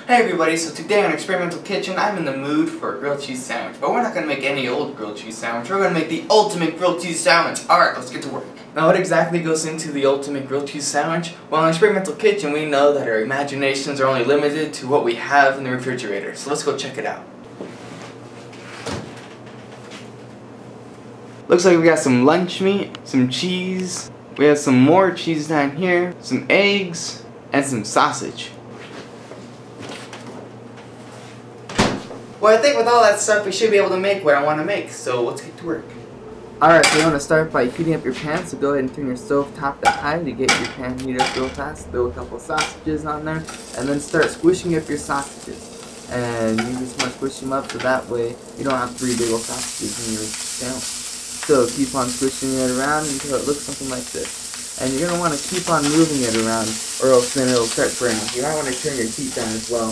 Hey everybody, so today on Experimental Kitchen, I'm in the mood for a grilled cheese sandwich. But we're not going to make any old grilled cheese sandwich, we're going to make the ultimate grilled cheese sandwich. Alright, let's get to work. Now what exactly goes into the ultimate grilled cheese sandwich? Well, in Experimental Kitchen, we know that our imaginations are only limited to what we have in the refrigerator. So let's go check it out. Looks like we got some lunch meat, some cheese, we have some more cheese down here, some eggs, and some sausage. Well, I think with all that stuff, we should be able to make what I want to make, so let's get to work. Alright, so you want to start by heating up your pan, so go ahead and turn your stove top to high to get your pan heated up real fast. Throw a couple of sausages on there, and then start squishing up your sausages. And you just want to squish them up so that way you don't have 3 big old sausages in your sandwich. So keep on squishing it around until it looks something like this. And you're going to want to keep on moving it around, or else then it'll start burning. You might want to turn your heat down as well.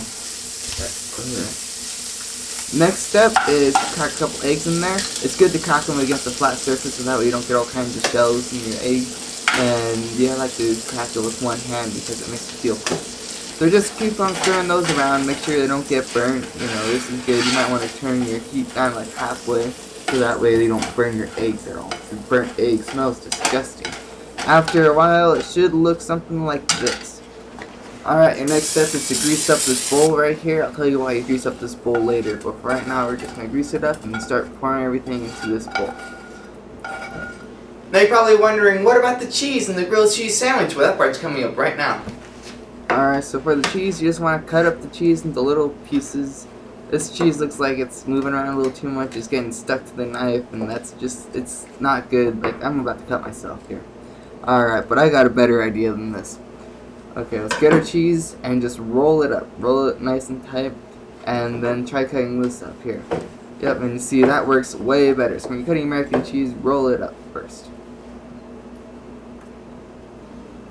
Next step is to crack a couple eggs in there. It's good to crack them against a flat surface so that way you don't get all kinds of shells in your egg. And I like to crack it with one hand because it makes it feel cool. So just keep on stirring those around, make sure they don't get burnt. You know, this is good. You might want to turn your heat down like halfway so that way they don't burn your eggs at all. The burnt egg smells disgusting. After a while, it should look something like this. Alright, your next step is to grease up this bowl right here. I'll tell you why you grease up this bowl later, but for right now we're just going to grease it up and start pouring everything into this bowl. Now you're probably wondering, what about the cheese and the grilled cheese sandwich? Well, that part's coming up right now. Alright, so for the cheese, you just want to cut up the cheese into little pieces. This cheese looks like it's moving around a little too much, it's getting stuck to the knife, and that's just, it's not good. Like, I'm about to cut myself here. Alright, but I got a better idea than this. Okay, let's get our cheese and just roll it up. Roll it nice and tight, and then try cutting this up here. Yep, and you see that works way better. So when you're cutting American cheese, roll it up first.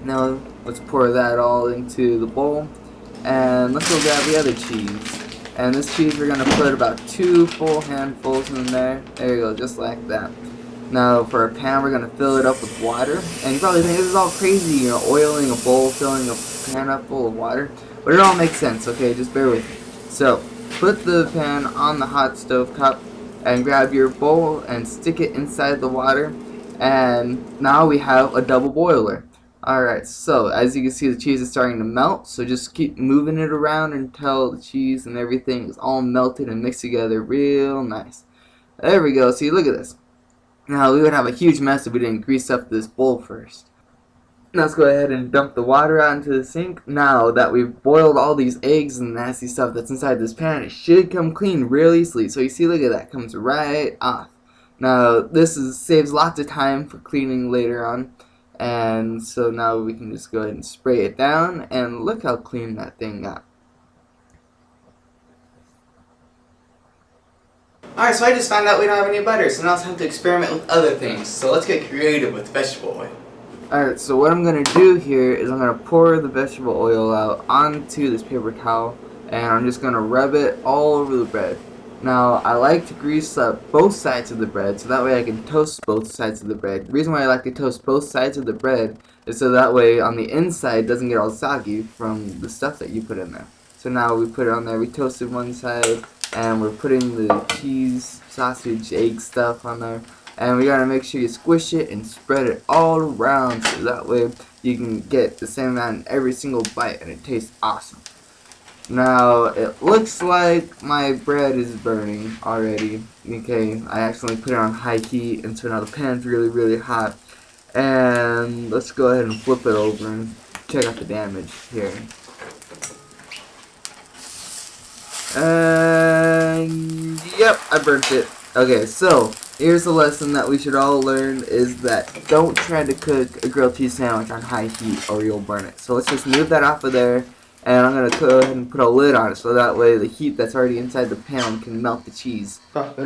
Now let's pour that all into the bowl, and let's go grab the other cheese. And this cheese we're gonna put about 2 full handfuls in there. There you go, just like that. Now for our pan, we're going to fill it up with water. And you probably think this is all crazy, you know, oiling a bowl, filling a pan up full of water. But it all makes sense, okay? Just bear with me. So, put the pan on the hot stove top and grab your bowl and stick it inside the water. And now we have a double boiler. Alright, so as you can see, the cheese is starting to melt. So just keep moving it around until the cheese and everything is all melted and mixed together real nice. There we go. See, look at this. Now, we would have a huge mess if we didn't grease up this bowl first. Now, let's go ahead and dump the water out into the sink. Now that we've boiled all these eggs and nasty stuff that's inside this pan, it should come clean real easily. So you see, look at that, comes right off. Now, this saves lots of time for cleaning later on. And so now we can just go ahead and spray it down, and look how clean that thing got. Alright, so I just found out we don't have any butter, so now it's time to experiment with other things. So let's get creative with vegetable oil. Alright, so what I'm going to do here is I'm going to pour the vegetable oil out onto this paper towel, and I'm just going to rub it all over the bread. Now, I like to grease up both sides of the bread, so that way I can toast both sides of the bread. The reason why I like to toast both sides of the bread is so that way on the inside it doesn't get all soggy from the stuff that you put in there. So now we put it on there, we toasted one side, and we're putting the cheese, sausage, egg stuff on there. And we gotta make sure you squish it and spread it all around so that way you can get the same amount in every single bite and it tastes awesome. Now, it looks like my bread is burning already. Okay, I accidentally put it on high heat, and so now the pan's really, really hot. And let's go ahead and flip it over and check out the damage here. And yep, I burnt it. Okay, so here's the lesson that we should all learn is that don't try to cook a grilled cheese sandwich on high heat or you'll burn it. So let's just move that off of there, and I'm going to go ahead and put a lid on it so that way the heat that's already inside the pan can melt the cheese. Alright,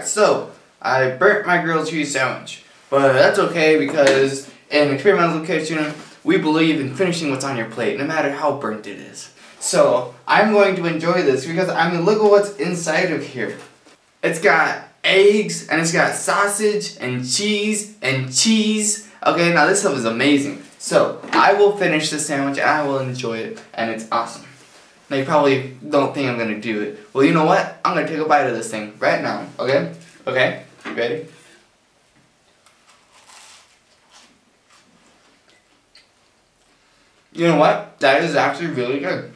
so I burnt my grilled cheese sandwich, but that's okay because in Experimental Kitchen we believe in finishing what's on your plate no matter how burnt it is. So, I'm going to enjoy this because, I mean, look at what's inside of here. It's got eggs, and it's got sausage, and cheese, Okay, now this stuff is amazing. So, I will finish this sandwich and I will enjoy it, and it's awesome. Now, you probably don't think I'm gonna do it. Well, you know what? I'm gonna take a bite of this thing right now, okay? Okay? Ready? You know what? That is actually really good.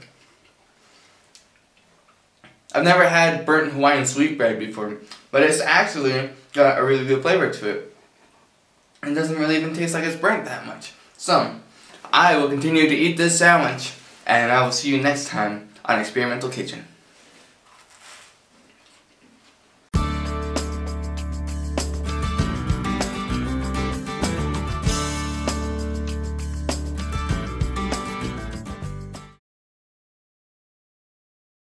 I've never had burnt Hawaiian sweetbread before, but it's actually got a really good flavor to it. It doesn't really even taste like it's burnt that much. So, I will continue to eat this sandwich, and I will see you next time on Experimental Kitchen.